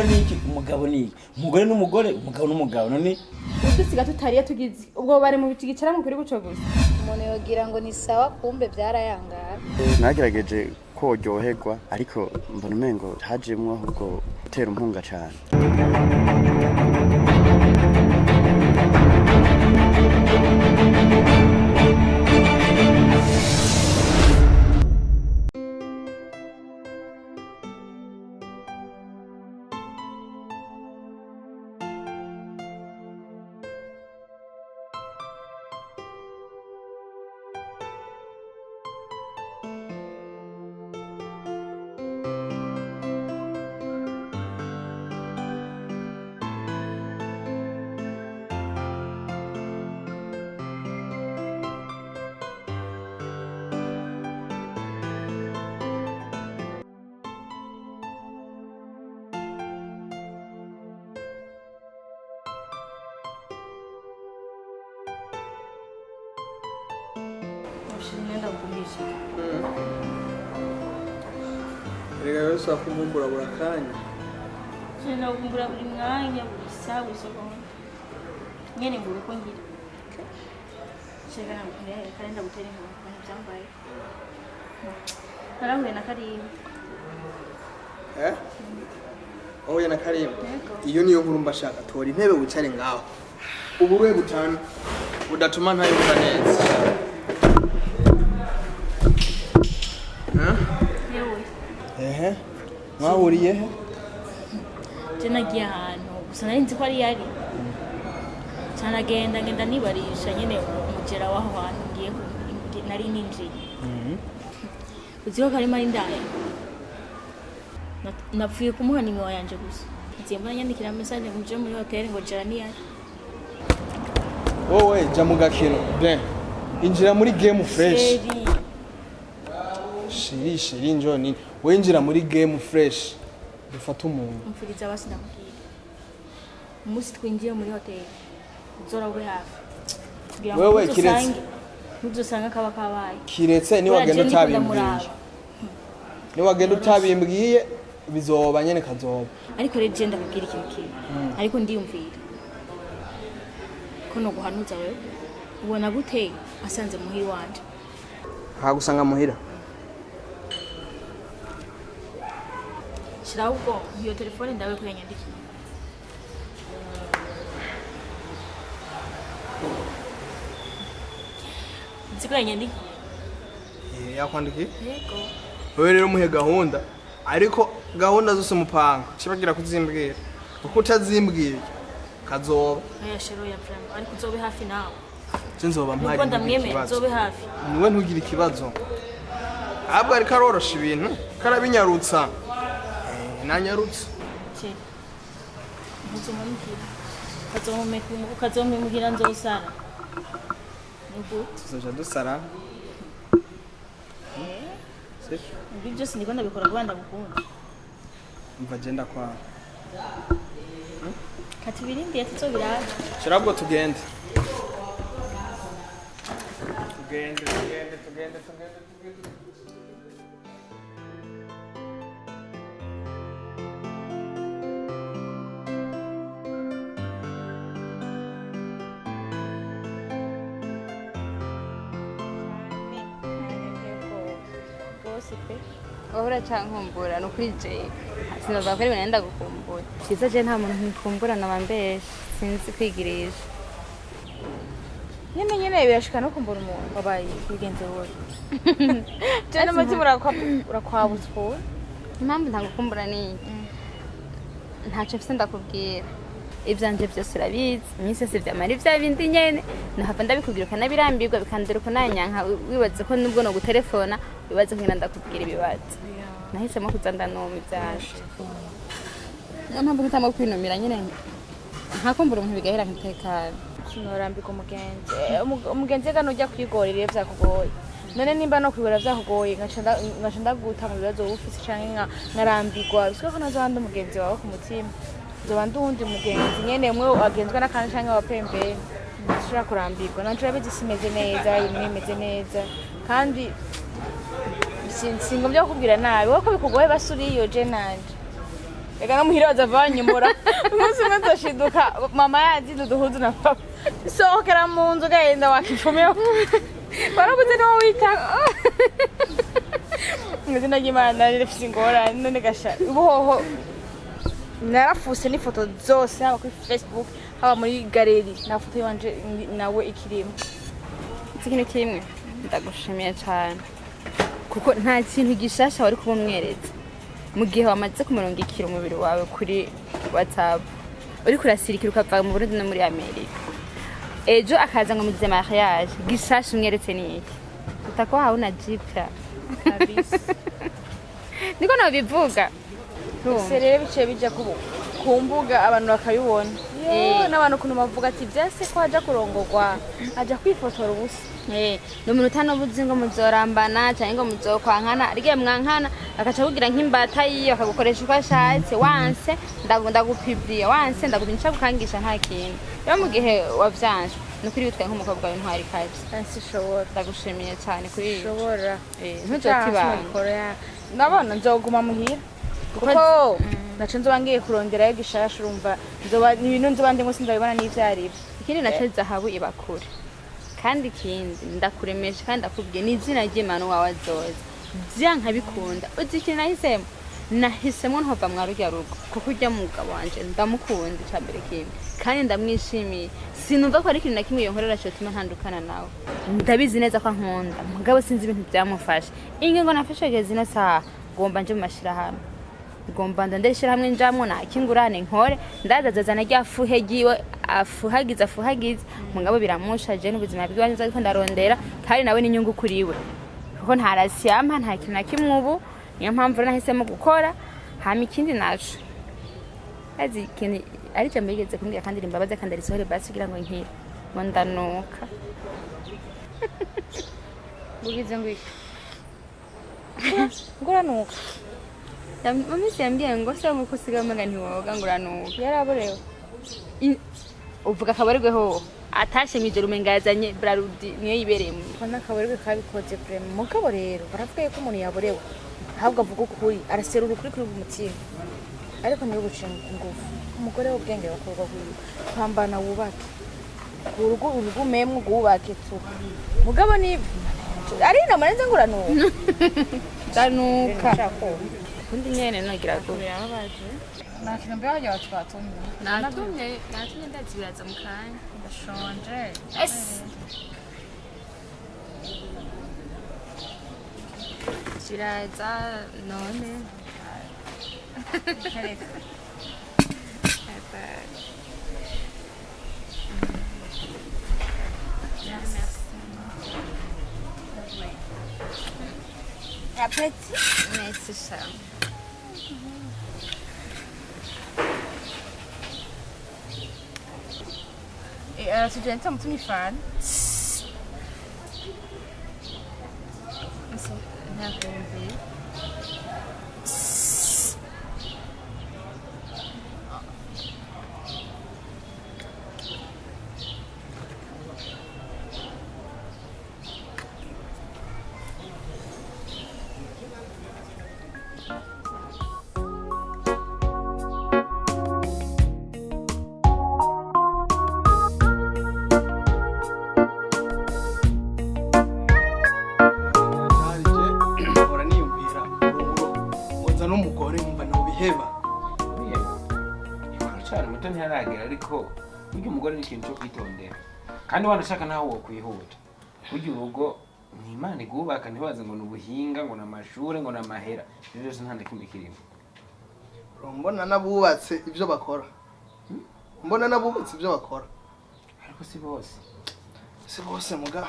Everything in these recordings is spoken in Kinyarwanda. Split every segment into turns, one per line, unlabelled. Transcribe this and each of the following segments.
niki umugabo niki umugore n'umugore umugabo n'umugabo none
udusiga tutariye tugize ubwo bari mu bikigicara mu kuri guco gusa
umuntu yogira ngo ni sawa kumbe byarayangara
nagerageje koryoherwa ariko mbona umengo hajemwo ahubwo gutera umpunga cyane
Rega yose akumumbura burakanya.
Sina kumbura buri mwanya buri saa buri seconde. Nyene nguru ko ngira. Shega namukire kalenda gutera inkuru kandi byambaye. Narahuye na Karimu.
Oya na Karimu. Iyo niyo nkuru mbashaka tora intebe wicare ngaho. Uburuye butanu budatuma ntayumva neza. Mwahuriye he?
Je nagiye ahantu gusa nari nzi ko ari yari. Canagenda ngenda nibarisha nyene umugera waho hantu ngiye nari ninjiye. Uziko Karimu ari ndaye. Napfuye kumuha nimero yanje gusa. Nzemba nyandikira message muje muri hotel ngo jara ni yari.
Wowe ja mu gakino. Ben. Injira muri game fresh. Shiri njoni. Wenjira muri game fresh. Dufata umuntu.
Mfuriza basi ndamubwira. Umunsi twinjiye muri hotel. Uzora uri hafi.
Wewe kiretse.
Ntuzosanga kaba kabaye.
Kiretse ni wagenda utabimbwiye. Ni wagenda utabimbwiye bizoba nyene kazoba.
Ariko rero je ndakubwira ikintu kimwe. Ariko ndiyumvira. Ko no guhanuza wewe. Ubona gute asanze muhiri wanje.
Hagusanga muhira.
Shira ubwo iyo telefone ndawe ko yanyandikiye. Nziko yanyandikiye.
Yakwandikiye?
Yego.
Wewe rero muhe gahunda. Ariko gahunda zose mupanga kibagira kuzimbwira. Uko utazimbwira kazoba.
Aya shero ya prime ariko uzobe hafi nawe.
Nzoba mpari.
Nuko ndamwemeye uzobe hafi.
Niwe ntugira ikibazo. Ahubwo ariko arorosha ibintu karabinyarutsa. Nanyarutse.
Che. Kazomumukira nzosara. Nuko
tuzoja dusara.
Ibi byose ndiko ndabikora rwanda gukunda.
Umva genda kwa.
Kati birindi yatuzobiraje.
Shirabwo tugende. Tugende.
Ohora cankumbura no kuri je sinova ko nenda gukumbura kiza je nta muntu nkumbura nabambeshe sinzi kwigirisha nyene birashika no kumbura umuntu wabaye kugenze wowe je n'umutima urakwabutswe impamvu ntagukumbura ni ntaco mfise ndakubwira ivyanje byose urabizi iminsi yose vyamara ivya bindi nyene nahava ndabikubwira ukanabirambirwa bikandera uko nanyanka wibaze ko nubwo no gutelefona wibaze nkina ndakubwira ibibazo nahisemo kuzanda no mivyaje niyo mpamvu mpitamo kwinumira nyene ntakumbura umuntu bigahera nkitekana
sinorambika umugenzi gano ujya kwigorera vyakugoye none nimba no kwigorera vyakugoye ngaca ndaguta mu bibazo ufise canke nkarambirwa biswe ko nazandi umugenzi wawe ku mutima zoba ndundi mugenzi nyene mwe agenzwa n'akandi canke wa pembeni nshobora kurambirwa nanje urabizi simeze neza imeze neza kandi singombye kukubwira nabi wowe ko bikugoye basuriyo je nanje ega namuhira bazavanyimura umunsi umwe nzoshiduka mama yagize uduhuzu na papa sohokera mu nzu genda wakifumeho barabuze no wita izina ry'Imana rifise ingorane none gasha ubuhoho narafuse n'ifoto zose haba kuri Facebook haba muri galeri na foto yanje nawe ikirimo
ikintu kimwe ndagushimiye cyane kuko nta kintu gishasha wari kubumwereza mu gihe wamaze kumurungikira umubiri wawe kuri WhatsApp uri kurasirikira ukava mu Burundi no muri Amerika ejo akaza ngo mugize mariage gishasha umweretse ni iki utakuwa hauna jipya
kabisa
niko nabivuga
serere bice bija ku mbuga abantu bakabibona n'abantu kuntu bavuga ati byase ko haja kurongorwa aja kwifotora ubusa
no muntu tanobuzi ngo muzorambana cyangwa ngo muzokwankana arige mwankana akaca kugira nk'imbata yiyo akagukoresha uko ashatse wanse ndagupibliye wanse ndagubinisha gukangisha nta kintu rero mu gihe wavyanje nukuri witwaye nk'umukobwa w'intwari kaje
sinshobora
ndagushimiye cyane kuri
shobora
ntuzotibanga
nabona nzoguma muhira kuko naco nzoba ngiye kuronderayo gishasha urumva nzoba ibintu nzoba ndimo sindabibona n'ivyaribyo
ikindi naco zahabu ibakure kandi ikindi ndakuremesha kandi ndakubwiye ni izina ry'Imana wawe azoza byanka bikunda uzi ikintu nahisemo ntova mwarurya rugo kuko urya mugabo wanje ndamukunda cyambere kimwe kandi ndamwishimiye sinumva ko ari ikintu na kimwe yonkorera cyo tuma ntandukana nawe ndabizi neza ko nkunda mugabo sinzi ibintu byamufasha ingingo nafashe zino saha gomba nje mu mashirahamwe gomba ndandeshira hamwe njamwo nakingurane nkore ndazazazana ryafuhe giwe afuhagiza mugabo biramushaje n'ubuzima bw'iwanje ariko ndarondera kandi nawe n'inyungu kuriwe kuko ntarasiyampa nta kintu na kimwe ubu niyo mpamvu nahisemo gukora hama ikindi naco azi ikintu ari cyo mbigeze kumbwira kandi rimbabaza kandi arisohore basi kugira ngo nkire ngo ndanuka
bugize ngo iki nguranuka
Mamisi yambwiye ngo se mu kusiga manga ntiwoga nguranuka
yaraborewe
uvuga kabarirwe ho atashe mwijoro umengazanye brarudi niyo yibereye mu
kona kabarirwe kabikoze vraiment mugabo rero baravuga ko umuntu yaborewe ahubwo avuga ukuri araserura ukuri kuri umutima ariko niyo gucinga ingufu umugore w'ubwenge bakorwa kuri kwambana wubake urugo memwe gubake tu mugabo ni ari namanze nguranuka
ndanuka kundi nyene nogira go
birababaje nakino mbe hajya watwatumye
natumye ndazibiraza mu kanya
ndashonje
ziraza none
Appétit.
Merci ça.
E tu gente muito me fan.
ariko burya umugore ni ikintu cyo kwitondera kandi wanashaka nawe wo kwihuta burya urugo ni Imana igubaka ntibaze ngo nubuhinga ngo namashure ngo namahera rero nta nakimwe kirimo
mbona nabubatse ibyo bakora
ariko si bose
muga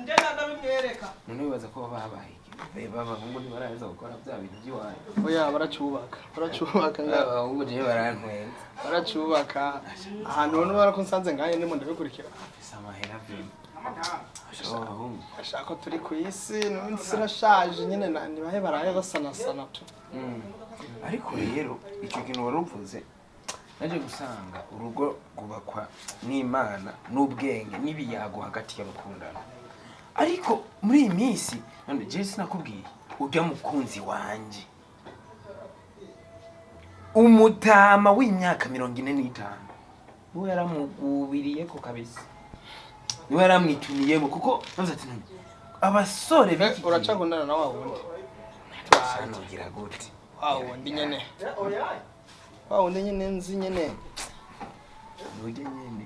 ndenda bimwereka
none bibaza ko babaye babahungu ntibaraza gukora bya bintu by'iwayo
oya baracubaka
abahungu je barantwenza
baracubaka ahantu none barakonsanze ngaye ndimo ndabikurikira
afisa amahera vima
ashaka turi ku isi n'insi irashaje nyine nibahe baraye basanasana tu
ariko rero icyo kintu waruvuze naje gusanga urugo gubakwa n'Imana n'ubwenge n'ibiyago hagati y'abakundana ariko muri iyi minsi none je sinakubwiye ujya mukunzi wanje umutama w'imyaka 45 niwe yaramugubiriye ko kabisa niwe yaramwituniyemo kuko navuze ati abasore
uracakundana na wa wundi
twanogira gute
wa wundi nyene wa wundi nyene nzi nyene
nuje nyene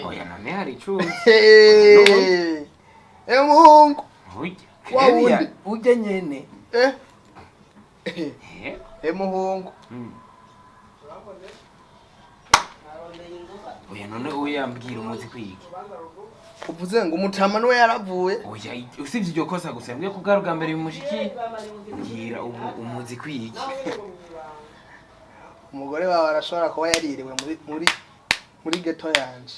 oya none hari icumi
muhungu
wa wundi uje nyene
muhungu
oya none uyambwira umuzi kwiki
uvuze ngo umutama niwe yaravuye
oya usibye iryo kosa gusa yambwiye ko bwa mbere bimushiki ngira umuzi kwiki
umugore wawe arashobora kuba yaririwe muri ghetto yanje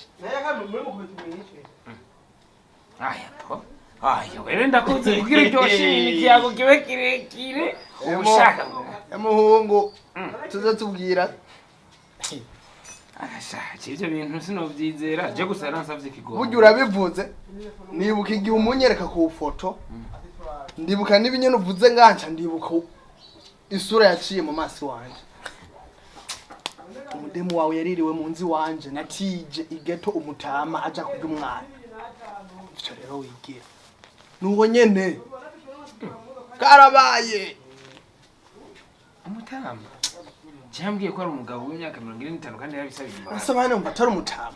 aya wewe ndakuze kugira iryo shini cyago kibe kirekire ubushaka
muhungu tuze tubwira
arashaje ibyo bintu sinovyizera je gusa yaransavye kigogo
burya urabivuze nibuka igihe umunyereka ku foto ndibuka n'ibinyene uvuze nganca ndibuka isura yaciye mu maso wanje umudemu wawe yaririwe mu nzi wanje natije igeto umutama aja kurya umwana ivyo rero wigira nuwo nyene karabaye
umutama cyambwiye ko ari umugabo w'imyaka 45 kandi yarabisabiye
asa bane umva atari umutama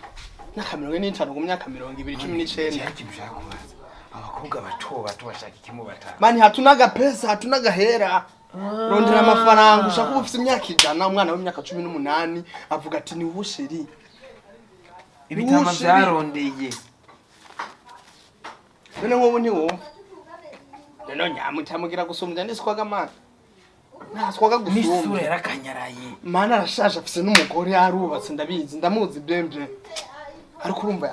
myaka 45 ku myaka 2019
cyaki mushaka kubaza abakobwa bato bashaka ikimubatana
mani hatunaga pesa hatunaga hera rondera amafaranga ushaka ufite imyaka 100 umwana w'imyaka 18 avuga ati ni ubusheri
ibitama byarondeye
none nkobu ntiwumva none nyamutamugira gusumbya niswaga mana naswaga gusumbya
n'isura yarakanyaraye
mana arashaje afise n'umugore yarubatse ndabizi ndamuzi bembe ariko urumva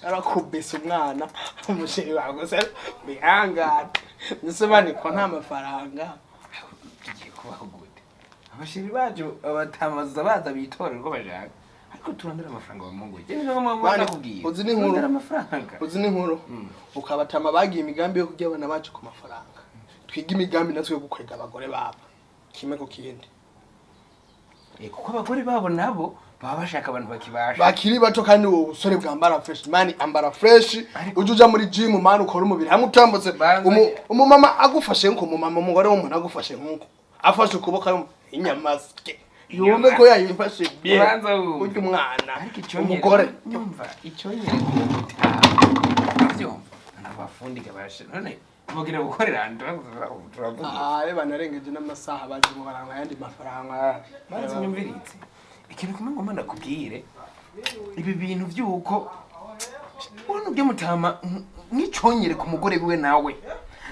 arakubise umwana umusheri wawe gusa bihangana nise baniko nta mafaranga
tugiye kubaho gute abashiri bacu abatamaza baza bitorera uko bashaka ariko turondera amafaranga bamunguye je nizo mwana kubwiye
uzi n'inkuru
amafaranga
uzi n'inkuru ukabatama bagiye imigambi yo kujya abana bacu ku mafaranga twiga imigambi natwe yo gukwega abagore babo kimwe ku kindi
kuko abagore babo nabo baba bashaka abantu bakibasha
bakiri bato kandi wowe usore bwambara fresh mani ambara fresh ujuja muri gym mani ukora umubiri hamwe utambutse umumama agufashe nko umumama umugore w'umuntu agufashe nkuko afashe ukuboko inyamaske yumve ko yayifashe bien ujye umwana umugore
nyumva icyo nyine byumva n'abafundi gabashe none mugira gukorera turavuga
reba narengeje n'amasaha baje mu baranga yandi mafaranga
maze nyumviritse ikintu kumwe ngomba ndakubwire ibi bintu byuko ubona byo mutama nk'iconyere ku mugore wiwe nawe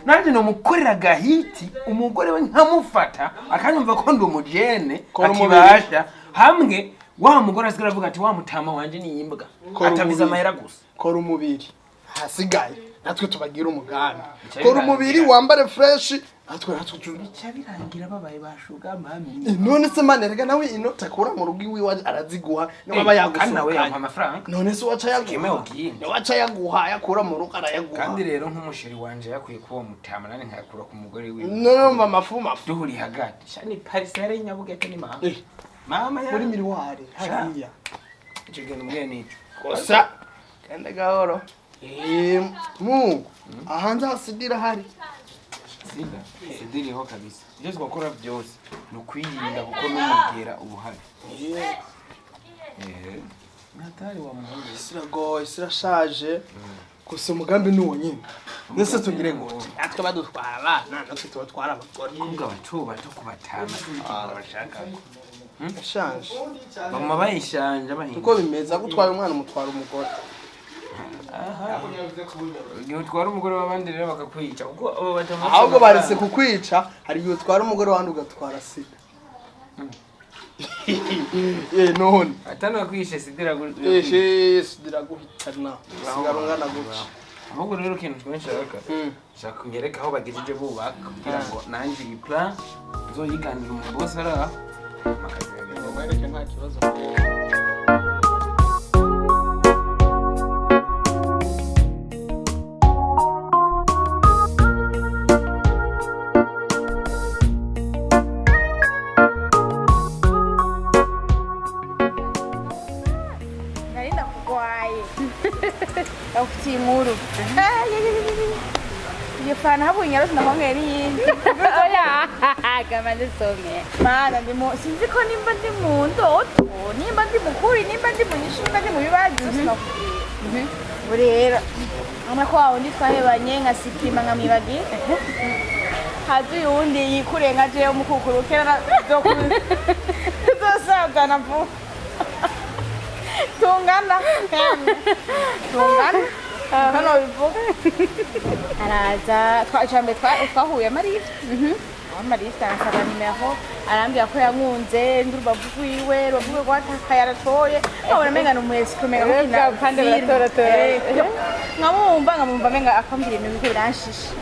nanje no mukorera gahiti umugore we nkamufata akanyumva ko ndi umujene akibasha hamwe wa mugore asigara avuga ati wa mutama wanje ni imbwa atabiza amahera gusa
kora umubiri hasigaye natwe tubagira umugambi kora umubiri wambare fresh natwe
birangira babaye bashuga mami
none se mane rega nawe inota kura mu rugi wiwe araziguha naba yagusuka
nawe yampa amafaranga
none se wacha yaguha wacha yaguha yakura mu rugo arayaguha
kandi rero nk'umusheri wanje yakwiye kuba mutama nane nkakura ku mugore wiwe
none mafuma
duhuri hagati shani parisere nyabugete ni mama
muri miriwari hariya
icyo genda mwene ico
kosa kende gahoro Mungu ahanze hasidira hari
sidiriho kabisa ibyo twakora byose ni ukwirinda kuko n'umugera ubuhari natari wa muhungu
isiragoye isirashaje gusa umugambi ni uwo nyine nese tugire gute natwe badutwara abana natwe tubatwara abagore
kuvuga bato kubatama bashaka
ashaje
bama bayishanja bahinga
uko bimeze gutwara umwana umutwara umugore
igihe utwara umugore w'abandi rero bakakwica kuko abo batama
ahubwo baretse kukwica hari igihe utwara umugore wandi ugatwara sida none
atana kwishe sidira
sidira guhitana sigarungana guca
ahubwo rero ikintu twinshaka shaka kunyereka aho bagejeje bubaka kugira ngo nanjye iyi plan nzoyiganira umuntu bose ari aho makazi
mwereke nta kibazo
nyarose ndakongera n'iyindi
oya kamaze some
mana sinzi ko nimba ndi mu ndoto nimba ndi mukuri nimba ndi mu nyinshi nimba ndi mu bibazo sinakubwira burera ama ko aho ndi twahebanye nkasipima nkamwibagi hazi yundi yikurenga je umukukurukera tuzosagana vuba tungana hano bivuga araza twahuye Marisa ansaba nimero arambwira ko yankunze ndurubavu rwiwe rubavu rwatakaye aratoye abona menga n'umwese kumenya mukina kandi baratora nkamumva menga akambwira ibintu biko biranshisha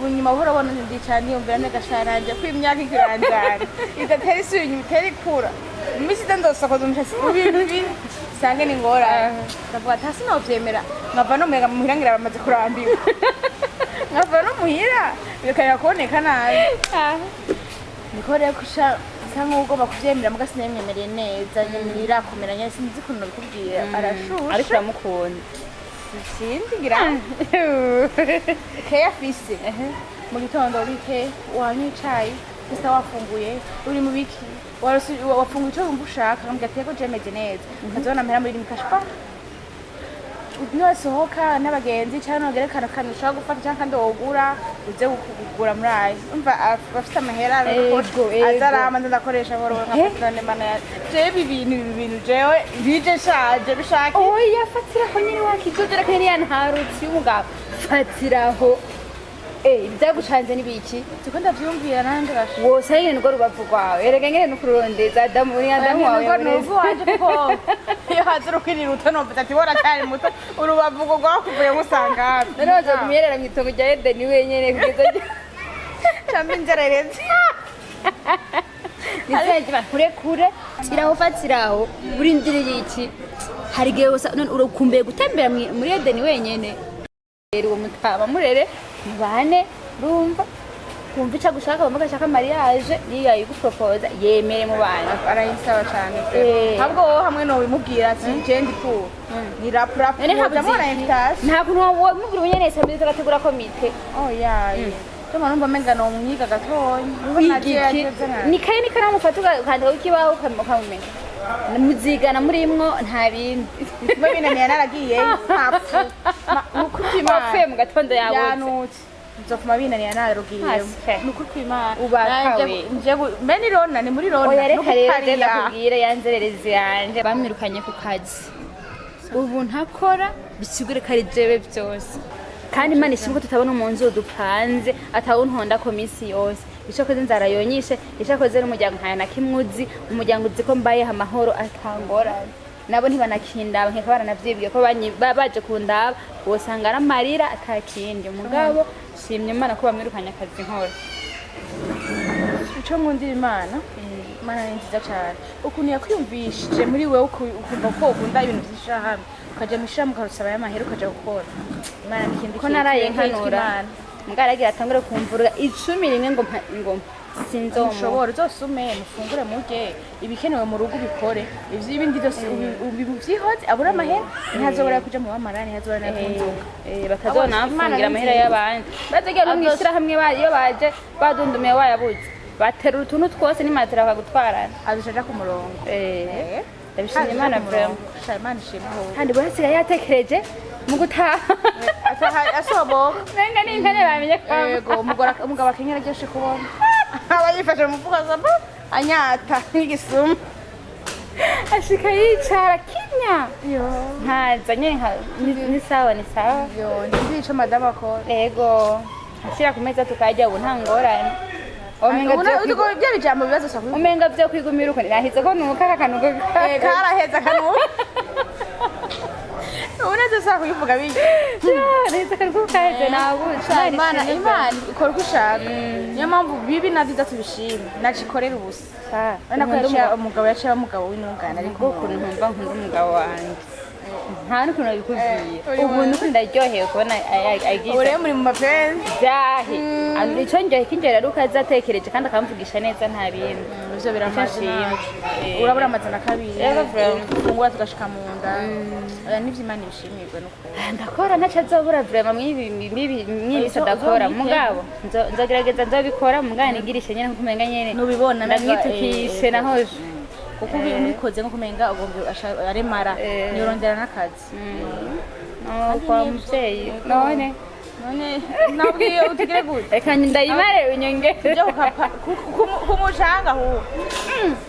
bunyuma buhora bona ndicana yumvira negasharanje ko imyaka ikiranjana idatera isubira itera ikura imisi ndosokoza umushatsi ubibi sange ni ngora ndavuga ati hasi novyemera nkava no muyaga muhira ngira bamaze kurambiwe nkava no muhira bikaya kuboneka nabi niko rero kusha cyangwa ugomba kuvyemera muga sinemyemereye neza nyemerera kumeranya sinzi kuntu bikubwira arashusha
ariko uramukunda
sinzi ngira keya fise mu gitondo urike wanywa icayi gusa wafunguye uri mu biki wafunguye icyo wumva ushaka nkambwira ati yego jemeze neza nkazibona mpera muri mikashpa niwasohoka n'abagenzi cyangwa nogerekana akantu ushaka gufata cyangwa kandi wogura uze kugura muri ayo umva bafite amahera azarama ndakoresha boro nkafata mana jewe ibintu jewe bije shaje bishaka
oya fatiraho nyine wakizodera kandi yantarutse umugabo fatiraho ibyagucanze n'ibiki
siko ndavyumvira nanje gasha
wose ari ngo rubavu rwawe erega ngene nukurondeza Adamu ni Adamu wawe
nuvu wanje kuko iyo hazuru kwirira utonomvita ati bora cyane muto urubavu rwakuvuye musanga
noneho kumyerera mu itongo rya Edeni wenyene kugeza
cyambe ngerereze
nisaje bakure tiraho fatiraho urindiriye iki hari gihe none urukumbuye gutembera muri Edeni wenyene uwo mutaba murere mubane rumva kumva icyo gushaka bamwe gashaka mariage niyo yigupropoza yemere mu bana
arayisaba cyane ahubwo wowe hamwe no bimubwira ati je ndi ku ni rap ndamona invitation
nta kuntu wamubwira umunyenese mbere agategura komite
Tuma numva menga no mwiga gatonya
ni kaye ni kana mufata ukandika ukibaho ukamumenya muzigana murimwo nta bindi
mubinaniye naragiye ntapfu nukupima
wafe mu gatondo yawe
yanutse nzofuma binaniye nararugiye nukupima
ubakawe
nje mbeni rona ni muri rona
oya reka rero ndakubwira yanzererezi yanje bamwirukanye ku kazi ubu ntakora bisigure kari jewe byose kandi Imana ishimwe tutabona umunzu dupanze atawuntonda ko misi yose ishokoze nzara yonyishe ishokoze n'umuryango nkaya nakimwuzi umuryango uzi ko mbaye amahoro atangorane nabo ntibanakindaba nkeka baranavyibiye ko baje kundaba wosanga aramarira atakindi umugabo shimye Imana ko bamwirukanye akazi nkora
ico nkundira Imana ni nziza cyane ukuntu yakwiyumvishije muri wewe ukumva ko ukunda ibintu vy'ishirahamwe ukaja mwishirahamwe ukarusaba y'amahera ukaja gukora Imana nikindi
ko naraye nkanura mugaragira atangure kumvura 11 ngo
sinzomushobora uzosume mufungure murye ibikenewe mu rugo bikore ivyo ibindi byose ubivyihoze abura amahera ntazobora kuja mu bamara ntazobora na kunzuka
batazona afungira amahera y'abandi bategera no mwishira hamwe iyo baje badundumiye wayabuze baterura utuntu twose n'imatera bakagutwarana
azishaja ku murongo
ndabishimye Imana vraiment
Imana ishimwe
kandi burasigaye yatekereje mu gutaha
asoboka
nenga n'inkane bamenye ko
yego umugabo akenyera ryoshe kubona aba yifashe mu mufuka zabo anyata nk'igisuma
ashika yicara kinya ntaza nyine ni sawa
ndi ico madame akora
yego ashira ku meza tukajya ubu ntangorane
umenga byo bijambo bibazo sakuri
umenga byo kwigumira uko nahize ko nuka kanuko
karaheza kanuka unaze sa kuyivuga biki
neza kanuko kaheze nabuca
Imana ikora uko ushaka niyo mpamvu bibi navyiza tubishima nacikorera ubusa urabona ko umugabo yaciye umugabo w'intungane ariko
ukuntu nkumva nkunda umugabo wanjye nta n'ukuntu babikubwira ubu nuko ndaryohewe kubona agize
ure muri mu mapenzi
byahe icyo njyohe kinjera ari uko azatekereje kandi akamvugisha neza nta bindi
ivyo biramaze urabura amazina kabiri fungura tugashika mu nda nivyo Imana ibishimirwe n'ukuri
ndakora ntacyo azobura vraiment mwibi sadakora mugabo nzogerageza nzobikora mugabo nigirishe nyene nkumenga nyene
nubibona
ndamwitukishe nahoje
kuko ubikoze nko kumenga ugomba aremara nyorondera n'akazi
kwa muvyeyi none
nabwiye utigire gute
reka ndayimare unyonge
byo kumucanga hu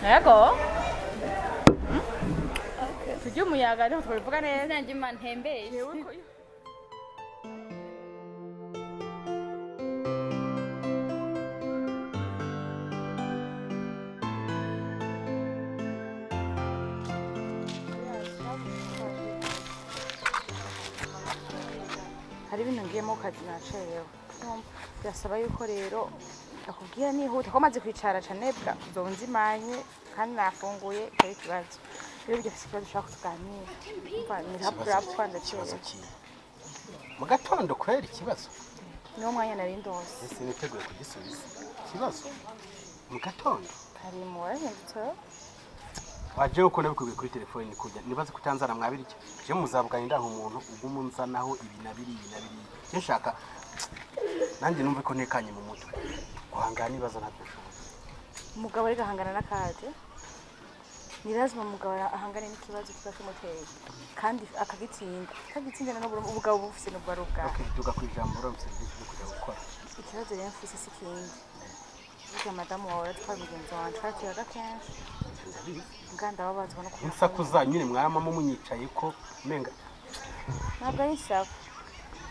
yego tujye umuyaga niho twabivuga neza
nanjye mantembeye
hari ibintu ngiyemo kazi nacerewe birasaba yuko rero akubwira nihuta ko maze kwicara canebwa uzonzi manye kandi nafunguye kari kibazo rero byo kibazo ushaka kutuganira umva ni rapura ndacerewe
mu gatondo kwera ikibazo
niwo mwanya nari ndose
ese niteguye kugisubiza ikibazo mu gatondo
Karimu wahindutse
waje uko nabikubiye kuri telefone kujya nibaze kutanzana mwabirike je muzabuganye ndanka umuntu ugumunzanaho ibinabiri nshaka nanjye numve ko ntekanye mu mutwe guhangana nibaza ntabyo
umugabo ari gahangana n'akaje ni lazima umugabo ahangane n'ikibazo kizakimutera kandi akagitsinda no ubugabo bufise no bwaruka
okay duga kwijambo uramutse byo kujya gukora
ikibazo rero mfise sikindi Ika madamu wawe twari mugenzi wanje twatiraga kenshi nganda babazwa no
insakuza nyine mwaramamo munyicaye ko menga
ntabwo ari sawa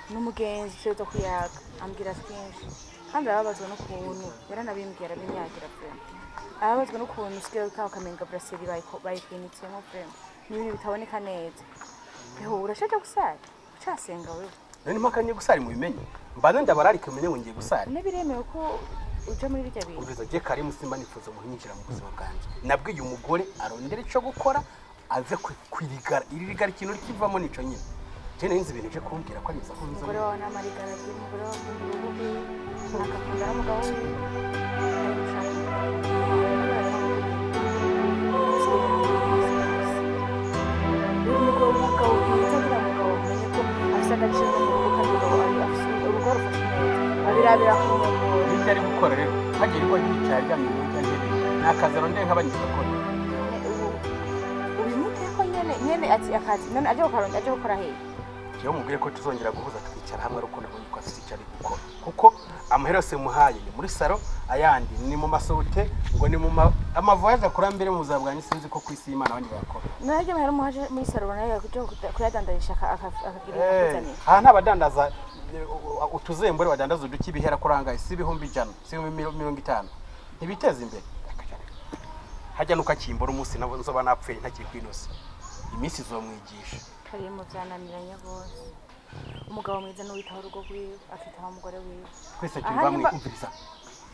n'umugenzi cyo kuyaga ambwira kenshi kandi babazwa no kuntu yaranabimbwira bimyagira pe abazwa no kuntu usigaye ukamenga brasserie bayikwinitsemo pe n'ibintu bitaboneka neza eho urashaka gusara ucasenga wewe
nani makanye gusara mu bimenye mbaze ndabararike menye ngiye gusara
nebiremewe ko uje muri birya bintu
ubiza je Karimu simba nifuza muhinyikira mu buzima bwanje nabwiye umugore arondera ico gukora ave kwirigara irigara ikintu kivamo nico nyine je nzi ibintu je kumbwira ko ari biza kunzo
umugore wawe n'amarigara umugore wawe n'urugo akakunda umugabo abirabira ku
ibyo ari gukora rero hagera ko yicaye aryamye mu cyangwa nakaza ronde nk'abandi bakora
ubimute ko nyene ati akazi none aje gukora he
cyo mubwire ko tuzongera guhuza tukicara hamwe ruko nabonye ko afite icyo ari gukora kuko amaherose muhaye ni muri saro ayandi ni mu masote ngo ni mu amavoyaje akurambere mu zabwanyi sinzi ko kwisi Imana abandi bakora
naje mahera muhaje muri saro nayo kuyadandarisha akagira
aha ntabadandaza utuzembore badandaza uduki bihera kuranga isi bihumbi 100 si 50 ntibiteza imbere hajya nuka kimbora umunsi nabo nzoba napfuye ntakiri kwinose iminsi izomwigisha
Karimu byananiranye gose umugabo mwiza n'uwitaho urugo rwiwe afite umugore wiwe
twese turi bamwe kumviriza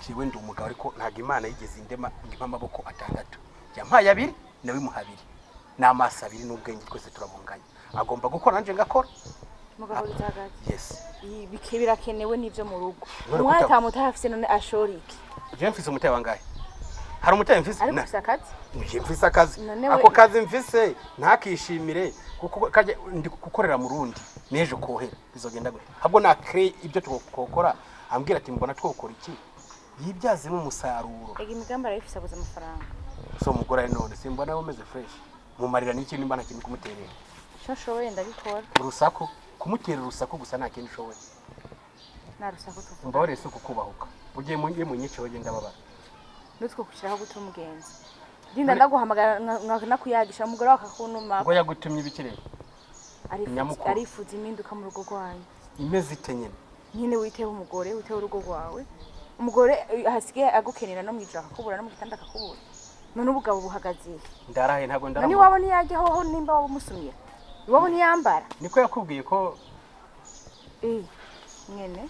ciwe ndi umugabo ariko ntago Imana yigeze indema amaboko atandatu yampaye abiri nawe muhabiri n'amaso abiri n'ubwenge twese turabunganya agomba gukora nanje ngakora
mugabo bitagaje
yes
birakenewe n'ivyo mu rugo umwata mutafise none ashoriki
je mfise umutaye wangahe hari umutaye mfise
ariko mfise akazi
je mfise akazi ako kazi mfise ntakishimire kuko kaje ndi gukorera mu rundi nejo kohera bizogenda gute habwo na cree ibyo tukokora ambwira ati mbona twokora iki yibyazemo umusaruro
ega imigamba arayifise abuza amafaranga
so mugora none simbona umeze fresh mu marira n'iki nimba nta kintu kumuterera
shoshowe ndabikora
urusaku kumutera urusaku gusa nta kintu showe
na rusaku tuvuga
mbore se kukubahuka ugiye mu nyice wagenda babara
nutwo kushiraho guta umugenzi ndinda ndaguhamagara nakuyagisha umugore wakakunuma
ngo yagutumye ibikirere
arifuza impinduka mu rugo rwanyu
imeze itenyene
nyine witeho umugore witeho urugo rwawe umugore hasigaye agukenera no mwijoro akakubura no mu gitanda akakubura none ubugabo buhagaze
ndarahe ntabwo ndara
nani wabo niyajyaho nimba wabo musumye wabo niyambara
niko yakubwiye ko
nyene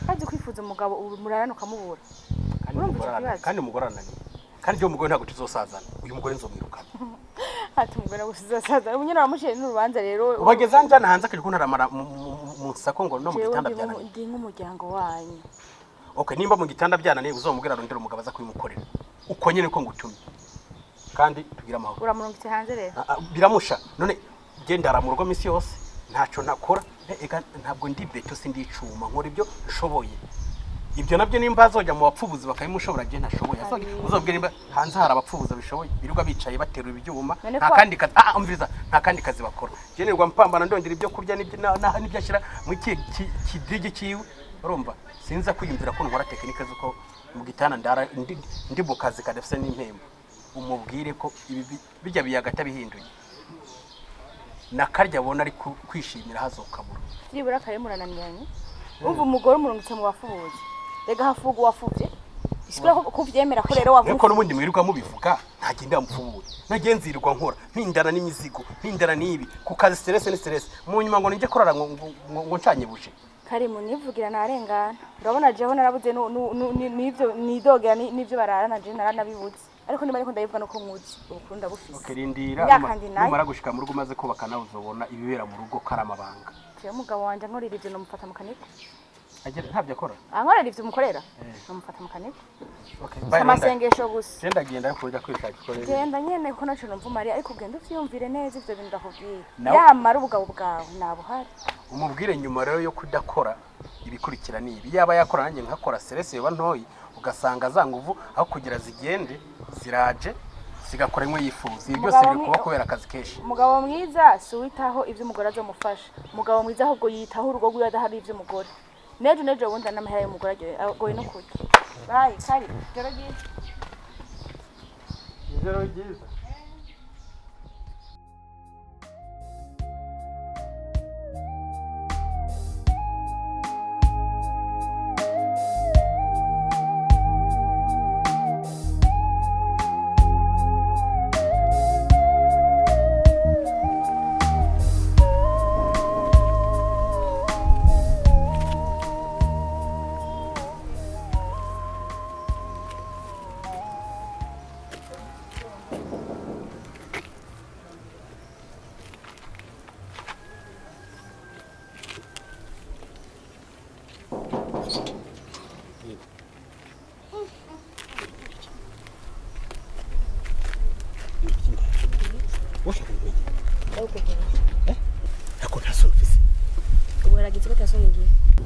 azi kwifuza umugabo murarana ukamubura
kandi umugore arananiye kandi umugore ntabwo tuzosazana uyu mugore nzomwirukana
ati umugore gusiza saza unyine wamushije n'urubanza rero
ubageza njana hanze akiri kuntaramara mu sako ngo no mu gitanda byana
ndi nk'umuryango wanyu
okay nimba mu gitanda byana ne uzomubwira rondera umugabo aza kubimukorera uko nyene ko ngutumye kandi tugira amahoro
uramurungitse hanze rero
biramusha none genda ara mu rugo misi yose ntaco nakora ega ntabwo ndi beto sindi icuma nkora ibyo nshoboye ibyo nabyo nimba azojya mu bapfubuzi bakayimushobora je ntashoboye uzobwira nimba hanze hari abapfubuza bishoboye birirwa bicaye baterura ibyuma nta kandi kazi umviriza nta kandi kazi bakora je nirwa mpambana ndondera ibyo kurya n'ibyo ashyira mu kidigi kiwe urumva sinza kwiyumvira ko nkora tekinike zuko mu gitana ndara ndi mu kazi kadafise n'impembo umubwire ko ibi bijya biyagata bihinduye nakarya abona ari kwishimira hazokabura
byibura karemurananiranye umva umugore umurungitse mu bafubuzi rega hafugu wafuvye isikora ko kuvyemera ko rero wavuze
ko n'ubundi mwirirwa mubivuga ntagenda mupfubuye nagenzirwa nkora mpindana n'imizigo mpindana n'ibi ku kazi stress ni stress mu nyuma ngo ninje korara ngo ncanye buje
Karimu nivugira narengana urabona jeho narabuze n'ivyo nidogera n'ivyo bararana je naranabibuze ariko niba ariko ndayivuga no ko nkuzi ukunda bufise
okerindira numara gushika mu rugo maze kubaka nawe uzobona ibibera mu rugo karamabanga
je umugabo wanje nkorira ivyo nomufata mu kaniko
agera ntabyo akora
ankorera ivyo mukorera nomufata mu kaniko amasengesho gusa
genda genda ariko ujya kwishaka ikorera
genda nyene ko naco numva Maria ariko ugenda uvyumvire neza ivyo bintu ndakubwira yamara ubugabo bwawe nabuhari
umubwire nyuma rero yo kudakora ibikurikira nibi yaba yakora nanjye nkakora stress yoba ntoyi ugasanga za nguvu aho kugira zigende ziraje zigakora imwe yifuza ibi byose biri kuba kubera akazi keshi
umugabo mwiza suwitaho ivyo umugore azomufasha umugabo mwiza ahubwo yitaho urugo rwiwe adahari ivyo umugore nejo wundi n'amahera y'umugore agoye no kurya bayi kari joro ryiza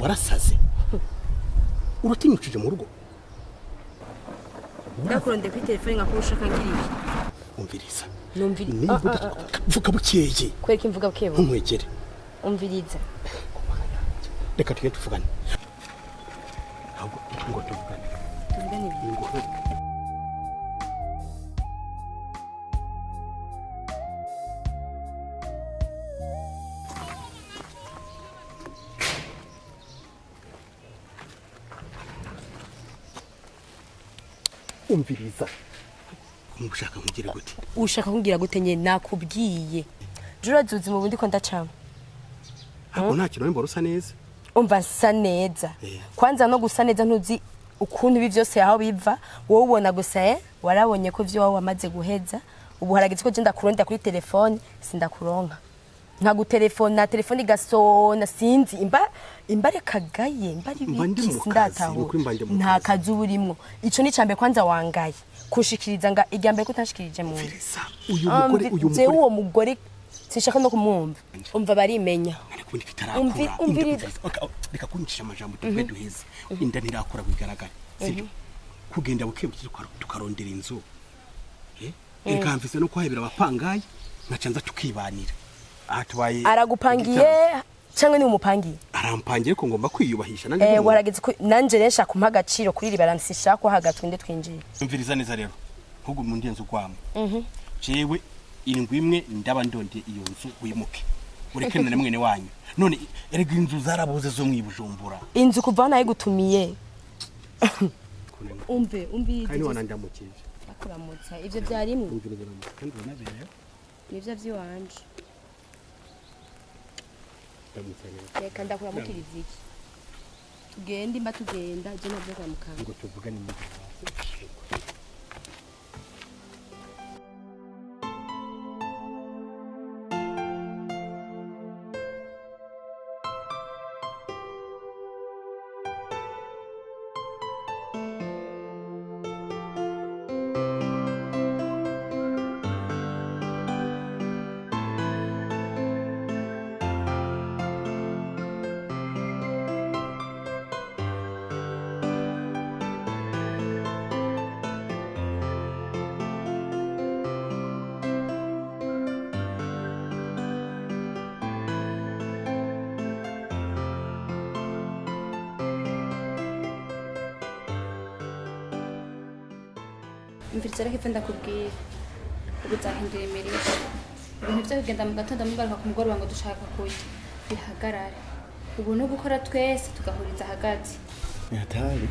warasaze uratinyucije mu rugo
ndakuronde kuri telefone ngakurushaka ngiriye
umviriza
numviriza
vuga bukeye
kwereka imvuga bukeye
ntumwegere
umviriza
reka tujye tuvugane ahubwo ngo tuvugane umviriza umushaka kugira gute
ushaka kugira gute nye nakubwiye jura zuzi mu bundi ko ndacama
ahubwo nta kintu wemba rusa neza
umva sa neza kwanza no gusa neza ntuzi ukuntu ibi byose aho biva wowe ubona gusa warabonye ko vyo wamaze guheza ubu harageze ko je ndakurondera kuri telefone sindakuronka nka gutelefone na telefone gasona sinzi imbare kagaye imbare biki sindataho nta kazi uburimwo ico ni cambe kwanza wangaye kushikiriza nga igyambe ko tashikirije mu
uyu mugore
uwo mugore sinshaka no kumwumva umva barimenya
umviriza reka kunyicisha amajambo twe duheze inda ntirakora bigaragara sibyo kugenda bukebukiye tukarondera inzu ekamvise no kwahebera abapangaye nacanza tukibanira atubaye
aragupangiye cyangwa ni umupangiye
arampangiye ko ngomba kwiyubahisha nanjye
warageze ko nanje resha kumpa agaciro kuri liberansi shaka hagatwe nde twinjiye
umviriza neza rero hugu mu ndenzo gwamo jewe irindwi imwe ndaba ndonde iyo nzu wimuke urekene na mwene wanyu none erega inzu zarabuze zo mwibujumbura
inzu kuva nayo gutumiye umve
kandi wanandamukije
akuramutsa ivyo byarimwe
umviriza kandi wanabere
nivyo vyiwanje reka ndakuramukiriza iki tugende imba tugenda je navyo kwa mukanga
ngo tuvugane mu
mviriza reka ipfa ndakubwira ubu nzahindura imirimo ibintu byo kugenda mu gatondo mugaruka ku mugoroba ngo dushaka kurya bihagarare ubu no gukora twese tugahuriza hagati
Ni hatari.